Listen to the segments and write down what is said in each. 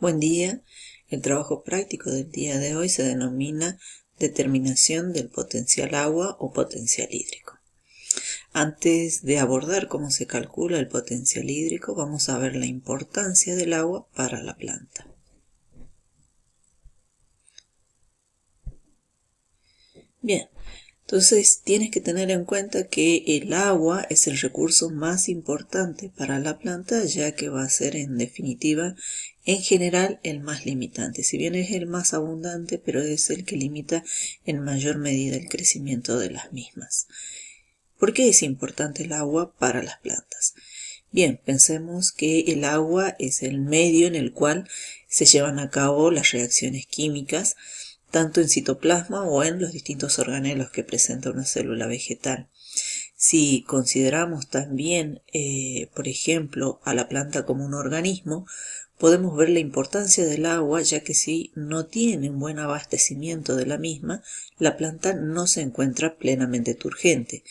Buen día. El trabajo práctico del día de hoy se denomina determinación del potencial agua o potencial hídrico. Antes de abordar cómo se calcula el potencial hídrico, vamos a ver la importancia del agua para la planta. Bien, entonces tienes que tener en cuenta que el agua es el recurso más importante para la planta, ya que va a ser en definitiva, en general, el más limitante. Si bien es el más abundante, pero es el que limita en mayor medida el crecimiento de las mismas. ¿Por qué es importante el agua para las plantas? Bien, pensemos que el agua es el medio en el cual se llevan a cabo las reacciones químicas, tanto en citoplasma o en los distintos organelos que presenta una célula vegetal. Si consideramos también, por ejemplo, a la planta como un organismo, podemos ver la importancia del agua, ya que si no tiene un buen abastecimiento de la misma, la planta no se encuentra plenamente turgente.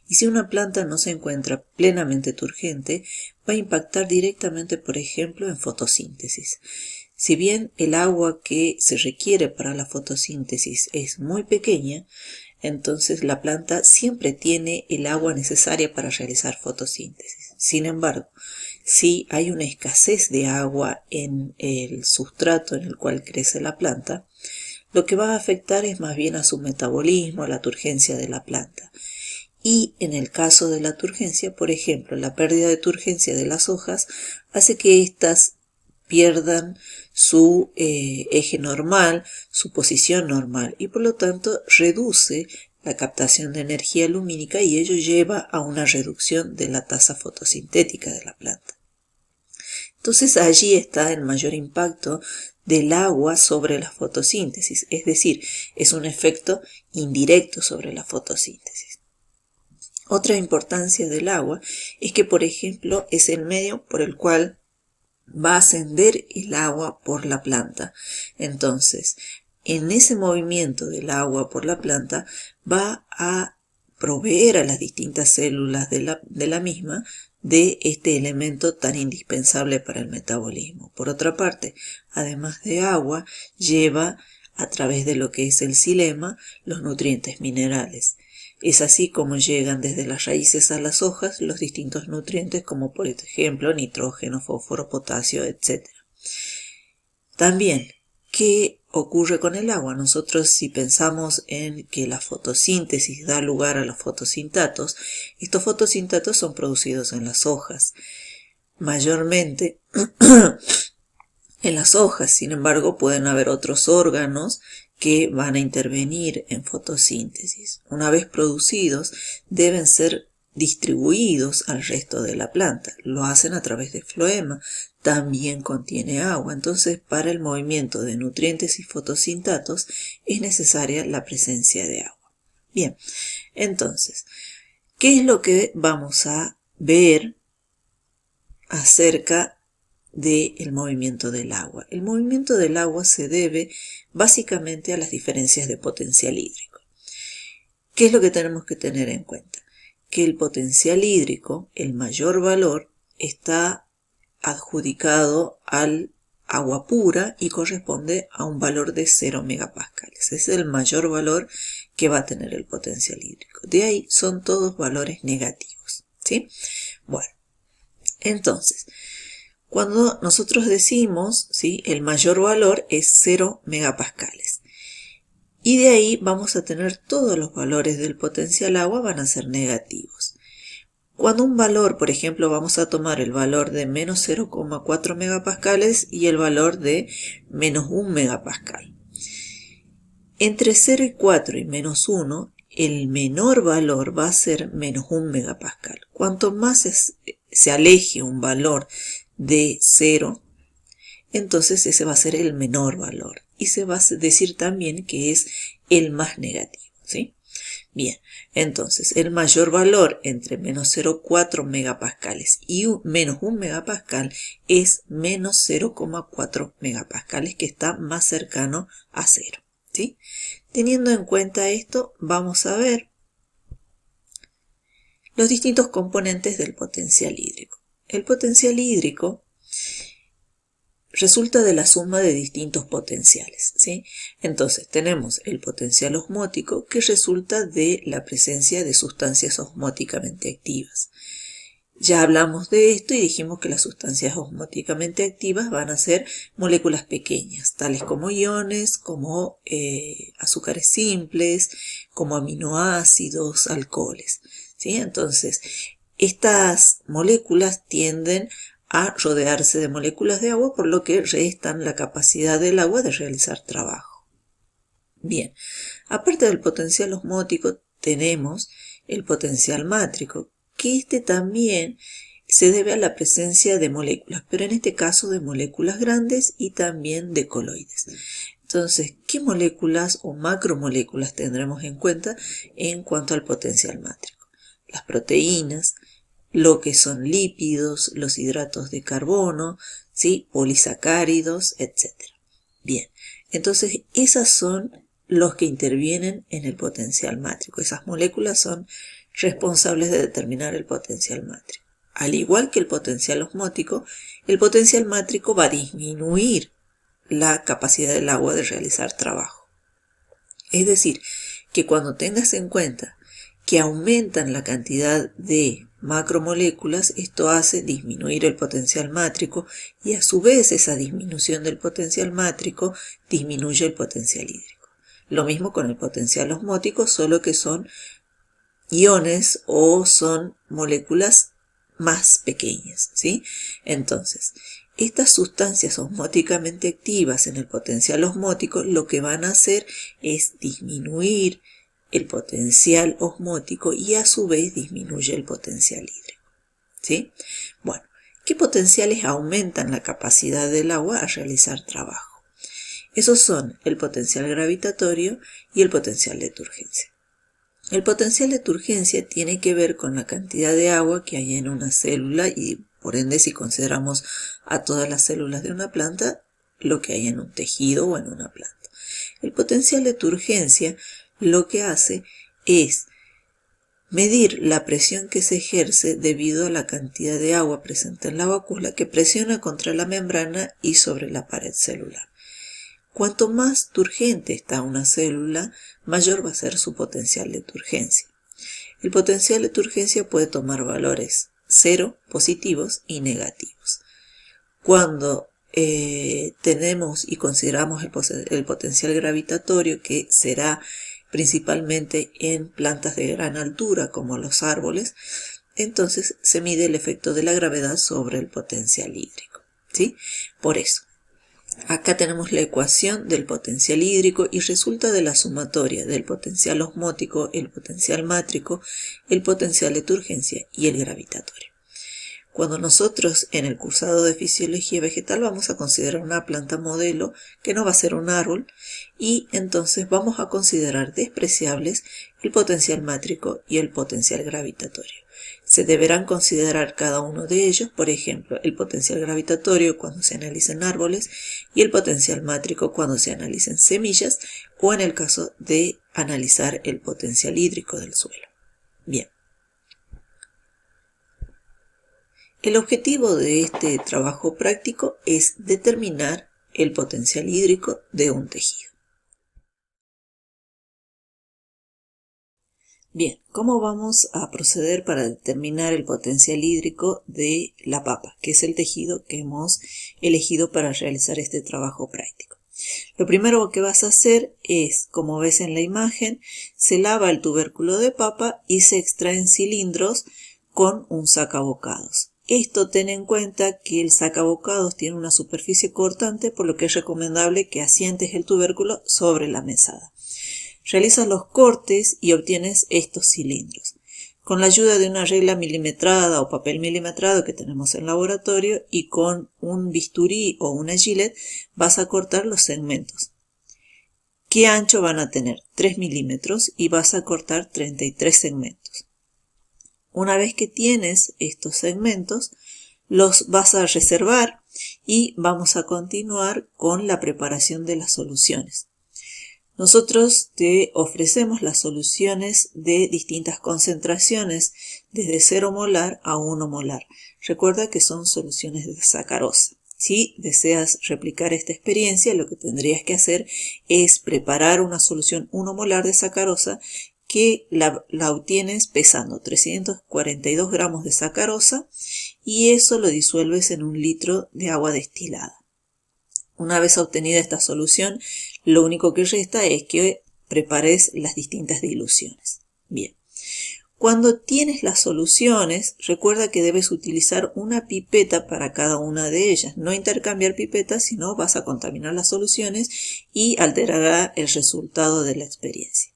Y si una planta no se encuentra plenamente turgente, va a impactar directamente, por ejemplo, en fotosíntesis. Si bien el agua que se requiere para la fotosíntesis es muy pequeña, entonces la planta siempre tiene el agua necesaria para realizar fotosíntesis. Sin embargo, si hay una escasez de agua en el sustrato en el cual crece la planta, lo que va a afectar es más bien a su metabolismo, a la turgencia de la planta. Y en el caso de la turgencia, por ejemplo, la pérdida de turgencia de las hojas hace que éstas pierdan su eje normal, su posición normal, y por lo tanto reduce la captación de energía lumínica y ello lleva a una reducción de la tasa fotosintética de la planta. Entonces allí está el mayor impacto del agua sobre la fotosíntesis, es decir, es un efecto indirecto sobre la fotosíntesis. Otra importancia del agua es que, por ejemplo, es el medio por el cual va a ascender el agua por la planta. Entonces, en ese movimiento del agua por la planta va a proveer a las distintas células de la misma de este elemento tan indispensable para el metabolismo. Por otra parte, además de agua, lleva a través de lo que es el xilema los nutrientes minerales. Es así como llegan desde las raíces a las hojas los distintos nutrientes como por ejemplo nitrógeno, fósforo, potasio, etc. También, ¿qué ocurre con el agua? Nosotros si pensamos en que la fotosíntesis da lugar a los fotosintatos, estos fotosintatos son producidos en las hojas, mayormente en las hojas. Sin embargo, pueden haber otros órganos que van a intervenir en fotosíntesis. Una vez producidos, deben ser distribuidos al resto de la planta. Lo hacen a través de floema. También contiene agua. Entonces, para el movimiento de nutrientes y fotosintatos es necesaria la presencia de agua. Bien, entonces, ¿qué es lo que vamos a ver acerca del movimiento del agua? El movimiento del agua se debe básicamente a las diferencias de potencial hídrico. ¿Qué es lo que tenemos que tener en cuenta? Que el potencial hídrico, el mayor valor, está adjudicado al agua pura y corresponde a un valor de 0 megapascales. Es el mayor valor que va a tener el potencial hídrico. De ahí son todos valores negativos, ¿sí? Bueno, entonces, cuando nosotros decimos, ¿sí?, el mayor valor es 0 megapascales. Y de ahí vamos a tener todos los valores del potencial agua van a ser negativos. Cuando un valor, por ejemplo, vamos a tomar el valor de menos 0,4 megapascales y el valor de menos 1 megapascal. Entre 0 y 4 y menos 1, el menor valor va a ser menos 1 megapascal. Cuanto más se aleje un valor de 0, entonces ese va a ser el menor valor y se va a decir también que es el más negativo, ¿sí? Bien, entonces el mayor valor entre menos 0,4 megapascales y menos 1 megapascal es menos 0,4 megapascales, que está más cercano a 0, ¿sí? Teniendo en cuenta esto, vamos a ver los distintos componentes del potencial hídrico. El potencial hídrico resulta de la suma de distintos potenciales, ¿sí? Entonces tenemos el potencial osmótico que resulta de la presencia de sustancias osmóticamente activas. Ya hablamos de esto y dijimos que las sustancias osmóticamente activas van a ser moléculas pequeñas, tales como iones, como azúcares simples, como aminoácidos, alcoholes, ¿sí? Entonces, estas moléculas tienden a rodearse de moléculas de agua, por lo que restan la capacidad del agua de realizar trabajo. Bien, aparte del potencial osmótico, tenemos el potencial mátrico, que este también se debe a la presencia de moléculas, pero en este caso de moléculas grandes y también de coloides. Entonces, ¿qué moléculas o macromoléculas tendremos en cuenta en cuanto al potencial mátrico? Las proteínas, lo que son lípidos, los hidratos de carbono, ¿sí? Polisacáridos, etc. Bien, entonces esas son los que intervienen en el potencial mátrico. Esas moléculas son responsables de determinar el potencial mátrico. Al igual que el potencial osmótico, el potencial mátrico va a disminuir la capacidad del agua de realizar trabajo. Es decir, que cuando tengas en cuenta que aumentan la cantidad de macromoléculas, esto hace disminuir el potencial mátrico y a su vez esa disminución del potencial mátrico disminuye el potencial hídrico. Lo mismo con el potencial osmótico, solo que son iones o son moléculas más pequeñas, ¿sí? Entonces, estas sustancias osmóticamente activas en el potencial osmótico lo que van a hacer es disminuir el potencial osmótico y a su vez disminuye el potencial hídrico, ¿sí? Bueno, ¿qué potenciales aumentan la capacidad del agua a realizar trabajo? Esos son el potencial gravitatorio y el potencial de turgencia. El potencial de turgencia tiene que ver con la cantidad de agua que hay en una célula y por ende si consideramos a todas las células de una planta, lo que hay en un tejido o en una planta. El potencial de turgencia lo que hace es medir la presión que se ejerce debido a la cantidad de agua presente en la vacuola que presiona contra la membrana y sobre la pared celular. Cuanto más turgente está una célula, mayor va a ser su potencial de turgencia. El potencial de turgencia puede tomar valores 0, positivos y negativos. Cuando tenemos y consideramos el potencial gravitatorio, que será principalmente en plantas de gran altura como los árboles, entonces se mide el efecto de la gravedad sobre el potencial hídrico, ¿sí? Por eso, acá tenemos la ecuación del potencial hídrico y resulta de la sumatoria del potencial osmótico, el potencial mátrico, el potencial de turgencia y el gravitatorio. Cuando nosotros en el cursado de fisiología vegetal vamos a considerar una planta modelo que no va a ser un árbol y entonces vamos a considerar despreciables el potencial mátrico y el potencial gravitatorio. Se deberán considerar cada uno de ellos, por ejemplo, el potencial gravitatorio cuando se analicen árboles y el potencial mátrico cuando se analicen semillas o en el caso de analizar el potencial hídrico del suelo. Bien. El objetivo de este trabajo práctico es determinar el potencial hídrico de un tejido. Bien, ¿cómo vamos a proceder para determinar el potencial hídrico de la papa, que es el tejido que hemos elegido para realizar este trabajo práctico? Lo primero que vas a hacer es, como ves en la imagen, se lava el tubérculo de papa y se extraen cilindros con un sacabocados. Esto ten en cuenta que el sacabocados tiene una superficie cortante, por lo que es recomendable que asientes el tubérculo sobre la mesada. Realizas los cortes y obtienes estos cilindros. Con la ayuda de una regla milimetrada o papel milimetrado que tenemos en laboratorio y con un bisturí o una gilet vas a cortar los segmentos. ¿Qué ancho van a tener? 3 milímetros y vas a cortar 33 segmentos. Una vez que tienes estos segmentos, los vas a reservar y vamos a continuar con la preparación de las soluciones. Nosotros te ofrecemos las soluciones de distintas concentraciones, desde 0 molar a 1 molar. Recuerda que son soluciones de sacarosa, Si deseas replicar esta experiencia, lo que tendrías que hacer es preparar una solución 1 molar de sacarosa que la obtienes pesando 342 gramos de sacarosa y eso lo disuelves en 1 litro de agua destilada. Una vez obtenida esta solución, lo único que resta es que prepares las distintas diluciones. Bien. Cuando tienes las soluciones, recuerda que debes utilizar una pipeta para cada una de ellas. No intercambiar pipetas, sino vas a contaminar las soluciones y alterará el resultado de la experiencia.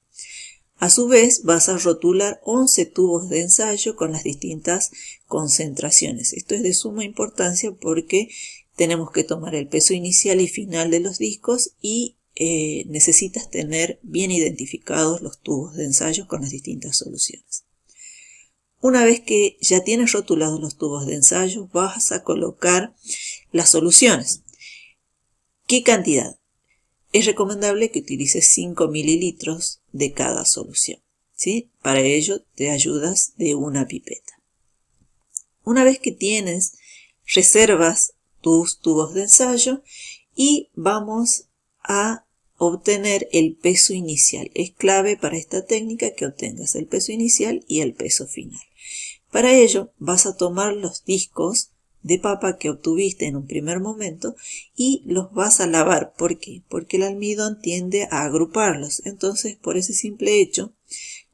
A su vez, vas a rotular 11 tubos de ensayo con las distintas concentraciones. Esto es de suma importancia porque tenemos que tomar el peso inicial y final de los discos y necesitas tener bien identificados los tubos de ensayo con las distintas soluciones. Una vez que ya tienes rotulados los tubos de ensayo, vas a colocar las soluciones. ¿Qué cantidad? Es recomendable que utilices 5 mililitros de cada solución, ¿sí? Para ello te ayudas de una pipeta. Una vez que reservas tus tubos de ensayo y vamos a obtener el peso inicial. Es clave para esta técnica que obtengas el peso inicial y el peso final. Para ello vas a tomar los discos de papa que obtuviste en un primer momento y los vas a lavar. ¿Por qué? Porque el almidón tiende a agruparlos. Entonces, por ese simple hecho,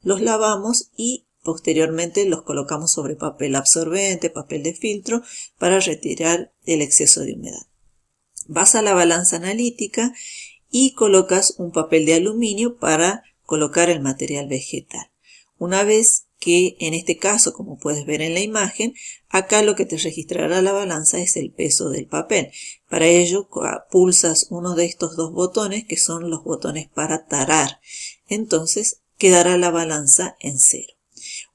los lavamos y posteriormente los colocamos sobre papel absorbente, papel de filtro, para retirar el exceso de humedad. Vas a la balanza analítica y colocas un papel de aluminio para colocar el material vegetal. Una vez que en este caso, como puedes ver en la imagen, acá lo que te registrará la balanza es el peso del papel. Para ello pulsas uno de estos dos botones que son los botones para tarar. Entonces quedará la balanza en 0.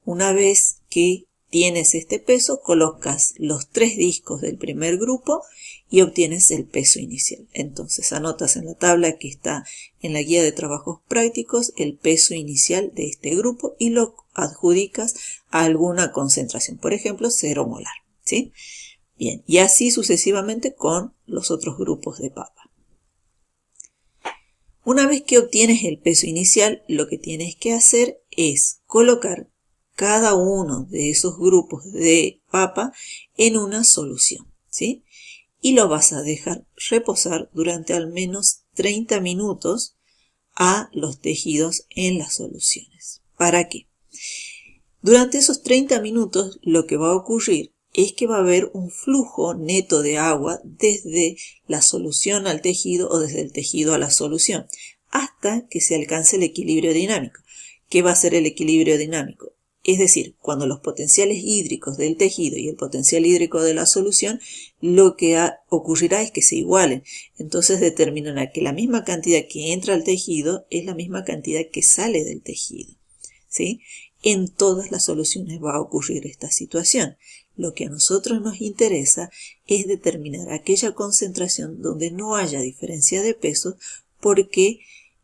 Una vez que tienes este peso, colocas los 3 discos del primer grupo y obtienes el peso inicial. Entonces anotas en la tabla que está en la guía de trabajos prácticos el peso inicial de este grupo y lo adjudicas a alguna concentración, por ejemplo 0 molar, ¿sí? Bien, y así sucesivamente con los otros grupos de papa. Una vez que obtienes el peso inicial, lo que tienes que hacer es colocar cada uno de esos grupos de papa en una solución, ¿sí? Y lo vas a dejar reposar durante al menos 30 minutos a los tejidos en las soluciones. ¿Para qué? Durante esos 30 minutos lo que va a ocurrir es que va a haber un flujo neto de agua desde la solución al tejido o desde el tejido a la solución hasta que se alcance el equilibrio dinámico. ¿Qué va a ser el equilibrio dinámico? Es decir, cuando los potenciales hídricos del tejido y el potencial hídrico de la solución, lo que ocurrirá es que se igualen. Entonces determinará que la misma cantidad que entra al tejido es la misma cantidad que sale del tejido, ¿sí? En todas las soluciones va a ocurrir esta situación. Lo que a nosotros nos interesa es determinar aquella concentración donde no haya diferencia de peso porque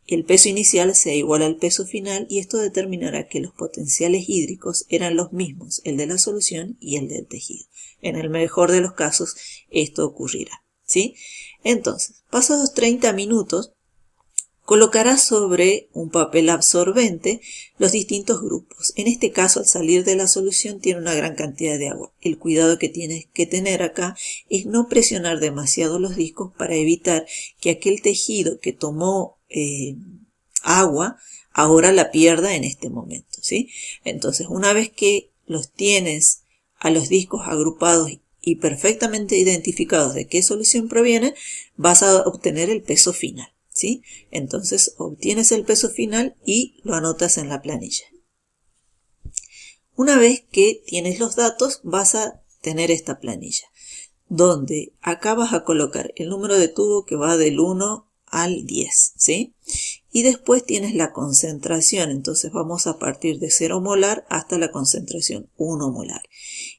el peso inicial sea igual al peso final y esto determinará que los potenciales hídricos eran los mismos, el de la solución y el del tejido. En el mejor de los casos esto ocurrirá, ¿sí? Entonces, pasados 30 minutos, colocarás sobre un papel absorbente los distintos grupos. En este caso, al salir de la solución tiene una gran cantidad de agua. El cuidado que tienes que tener acá es no presionar demasiado los discos para evitar que aquel tejido que tomó agua ahora la pierda en este momento, ¿sí? Entonces, una vez que los tienes a los discos agrupados y perfectamente identificados de qué solución provienen, vas a obtener el peso final, ¿sí? Entonces obtienes el peso final y lo anotas en la planilla. Una vez que tienes los datos, vas a tener esta planilla, donde acá vas a colocar el número de tubo que va del 1 al 10, ¿sí? Y después tienes la concentración, entonces vamos a partir de 0 molar hasta la concentración 1 molar.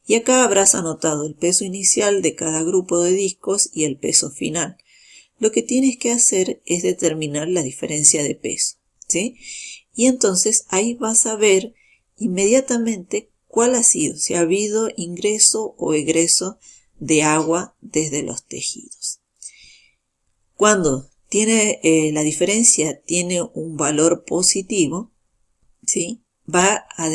Y acá habrás anotado el peso inicial de cada grupo de discos y el peso final. Lo que tienes que hacer es determinar la diferencia de peso, ¿sí? Y entonces ahí vas a ver inmediatamente cuál ha sido, si ha habido ingreso o egreso de agua desde los tejidos. Cuando la diferencia tiene un valor positivo, ¿sí?, va a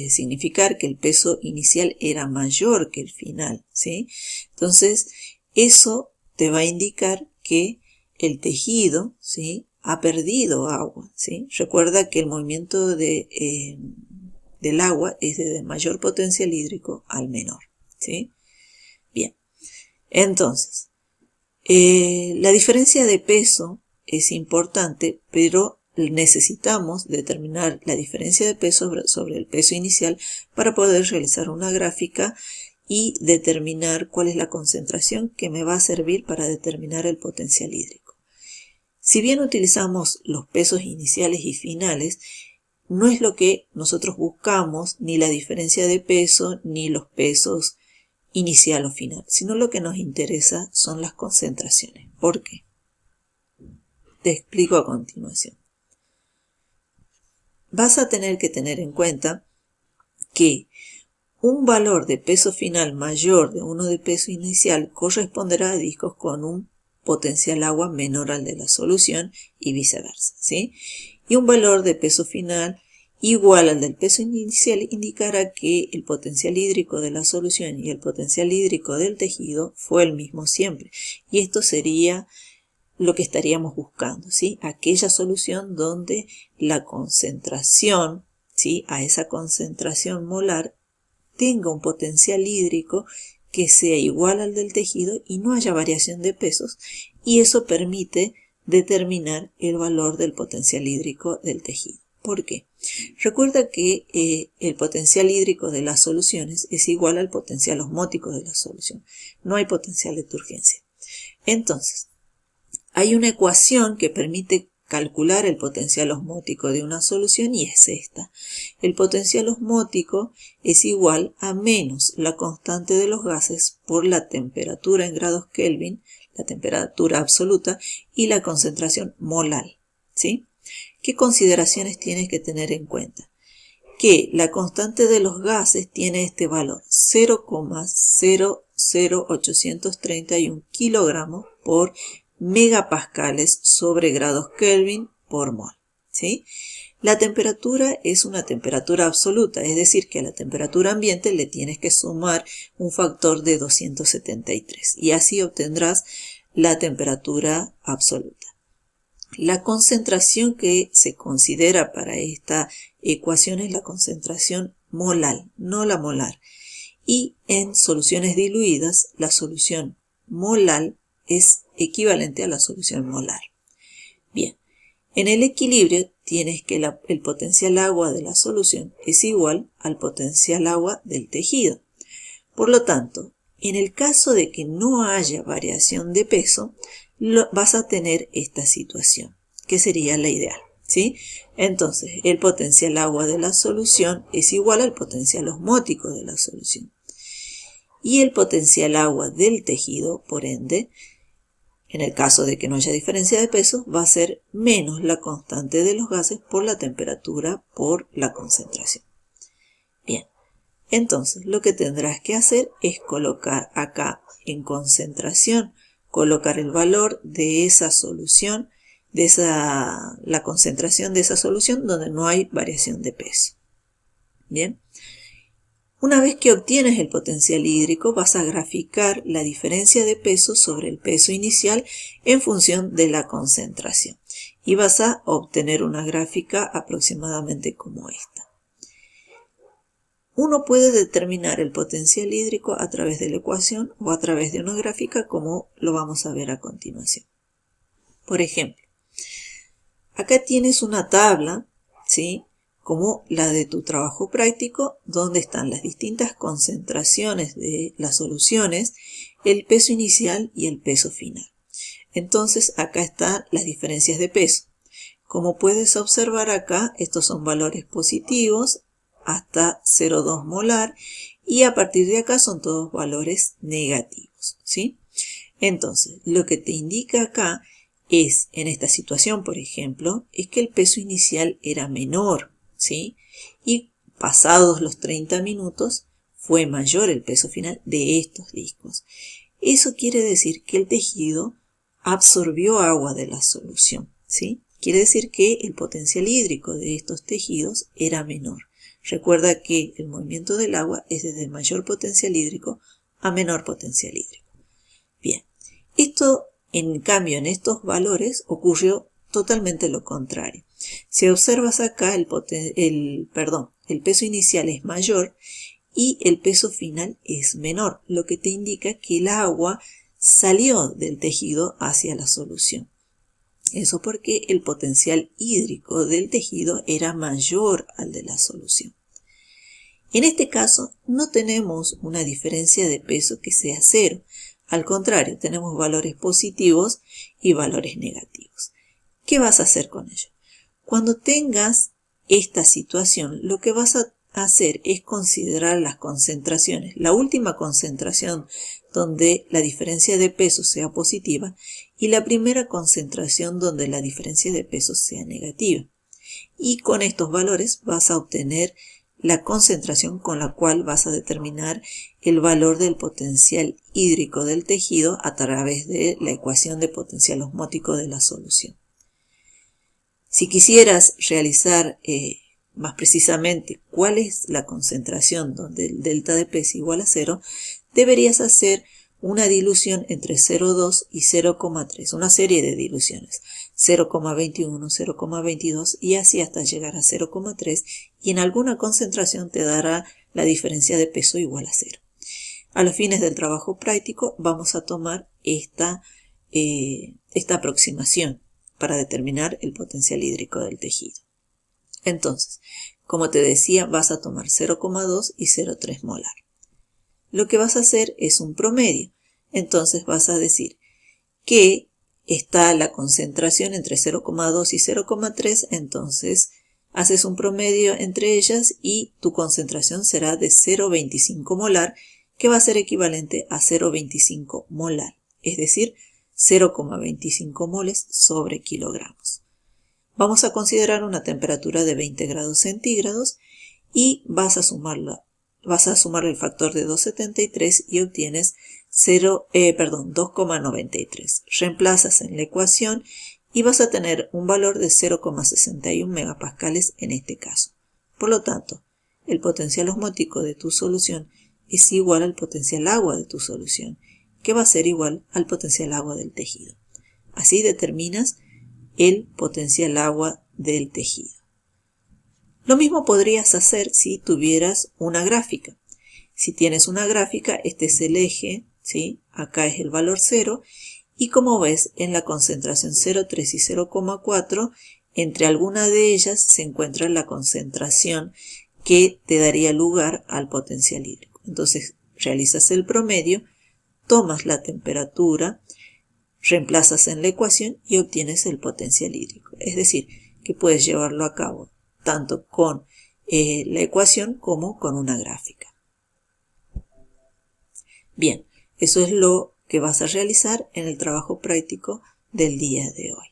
significar que el peso inicial era mayor que el final, ¿sí? Entonces, eso te va a indicar que el tejido, ¿sí?, ha perdido agua, ¿sí? Recuerda que el movimiento del agua es de mayor potencial hídrico al menor, ¿sí? Bien, entonces, la diferencia de peso es importante, pero necesitamos determinar la diferencia de peso sobre el peso inicial para poder realizar una gráfica y determinar cuál es la concentración que me va a servir para determinar el potencial hídrico. Si bien utilizamos los pesos iniciales y finales, no es lo que nosotros buscamos, ni la diferencia de peso, ni los pesos inicial o final, sino lo que nos interesa son las concentraciones. ¿Por qué? Te explico a continuación. Vas a tener que tener en cuenta que un valor de peso final mayor de uno de peso inicial corresponderá a discos con un potencial agua menor al de la solución y viceversa, ¿sí? Y un valor de peso final igual al del peso inicial indicará que el potencial hídrico de la solución y el potencial hídrico del tejido fue el mismo siempre. Y esto sería lo que estaríamos buscando, ¿sí? Aquella solución donde la concentración, ¿sí?, a esa concentración molar tenga un potencial hídrico que sea igual al del tejido y no haya variación de pesos, y eso permite determinar el valor del potencial hídrico del tejido. ¿Por qué? Recuerda que el potencial hídrico de las soluciones es igual al potencial osmótico de la solución. No hay potencial de turgencia. Entonces, hay una ecuación que permite calcular el potencial osmótico de una solución y es esta. El potencial osmótico es igual a menos la constante de los gases por la temperatura en grados Kelvin, la temperatura absoluta, y la concentración molar, ¿sí? ¿Qué consideraciones tienes que tener en cuenta? Que la constante de los gases tiene este valor, 0,00831 kilogramos por megapascales sobre grados Kelvin por mol, ¿sí? La temperatura es una temperatura absoluta, es decir, que a la temperatura ambiente le tienes que sumar un factor de 273 y así obtendrás la temperatura absoluta. La concentración que se considera para esta ecuación es la concentración molar, no la molar. Y en soluciones diluidas, la solución molar es equivalente a la solución molar. Bien, en el equilibrio tienes que el potencial agua de la solución es igual al potencial agua del tejido. Por lo tanto, en el caso de que no haya variación de peso, vas a tener esta situación, que sería la ideal, ¿sí? Entonces, el potencial agua de la solución es igual al potencial osmótico de la solución. Y el potencial agua del tejido, por ende, en el caso de que no haya diferencia de peso, va a ser menos la constante de los gases por la temperatura por la concentración. Bien, entonces lo que tendrás que hacer es colocar acá en concentración, colocar el valor de esa solución, la concentración de esa solución donde no hay variación de peso. Bien. Una vez que obtienes el potencial hídrico, vas a graficar la diferencia de peso sobre el peso inicial en función de la concentración. Y vas a obtener una gráfica aproximadamente como esta. Uno puede determinar el potencial hídrico a través de la ecuación o a través de una gráfica como lo vamos a ver a continuación. Por ejemplo, acá tienes una tabla, ¿sí?, como la de tu trabajo práctico, donde están las distintas concentraciones de las soluciones, el peso inicial y el peso final. Entonces acá están las diferencias de peso. Como puedes observar acá, estos son valores positivos hasta 0,2 molar y a partir de acá son todos valores negativos, ¿sí? Entonces, lo que te indica acá es, en esta situación, por ejemplo, es que el peso inicial era menor, ¿sí? Y pasados los 30 minutos fue mayor el peso final de estos discos. Eso quiere decir que el tejido absorbió agua de la solución, ¿sí? Quiere decir que el potencial hídrico de estos tejidos era menor. Recuerda que el movimiento del agua es desde mayor potencial hídrico a menor potencial hídrico. Bien, esto en cambio en estos valores ocurrió totalmente lo contrario. Si observas acá el peso inicial es mayor y el peso final es menor, lo que te indica que el agua salió del tejido hacia la solución. Eso porque el potencial hídrico del tejido era mayor al de la solución. En este caso no tenemos una diferencia de peso que sea cero. Al contrario, tenemos valores positivos y valores negativos. ¿Qué vas a hacer con ello? Cuando tengas esta situación, lo que vas a hacer es considerar las concentraciones. La última concentración donde la diferencia de peso sea positiva y la primera concentración donde la diferencia de peso sea negativa. Y con estos valores vas a obtener la concentración con la cual vas a determinar el valor del potencial hídrico del tejido a través de la ecuación de potencial osmótico de la solución. Si quisieras realizar más precisamente cuál es la concentración donde el delta de P es igual a 0, deberías hacer una dilución entre 0,2 y 0,3, una serie de diluciones, 0,21, 0,22 y así hasta llegar a 0,3 y en alguna concentración te dará la diferencia de peso igual a 0. A los fines del trabajo práctico vamos a tomar esta aproximación para determinar el potencial hídrico del tejido. Entonces, como te decía, vas a tomar 0,2 y 0,3 molar. Lo que vas a hacer es un promedio. Entonces vas a decir que está la concentración entre 0,2 y 0,3, entonces haces un promedio entre ellas y tu concentración será de 0,25 molar, que va a ser equivalente a 0,25 molar, es decir, 0,25 moles sobre kilogramos. Vamos a considerar una temperatura de 20 grados centígrados y vas a sumar el factor de 2,73 y obtienes 2,93. Reemplazas en la ecuación y vas a tener un valor de 0,61 megapascales en este caso. Por lo tanto, el potencial osmótico de tu solución es igual al potencial agua de tu solución, que va a ser igual al potencial agua del tejido. Así determinas el potencial agua del tejido. Lo mismo podrías hacer si tuvieras una gráfica. Si tienes una gráfica, este es el eje, ¿sí? Acá es el valor 0 y como ves en la concentración 0,3 y 0,4 entre alguna de ellas se encuentra la concentración que te daría lugar al potencial hídrico. Entonces realizas el promedio, tomas la temperatura, reemplazas en la ecuación y obtienes el potencial hídrico. Es decir, que puedes llevarlo a cabo tanto con la ecuación como con una gráfica. Bien, eso es lo que vas a realizar en el trabajo práctico del día de hoy.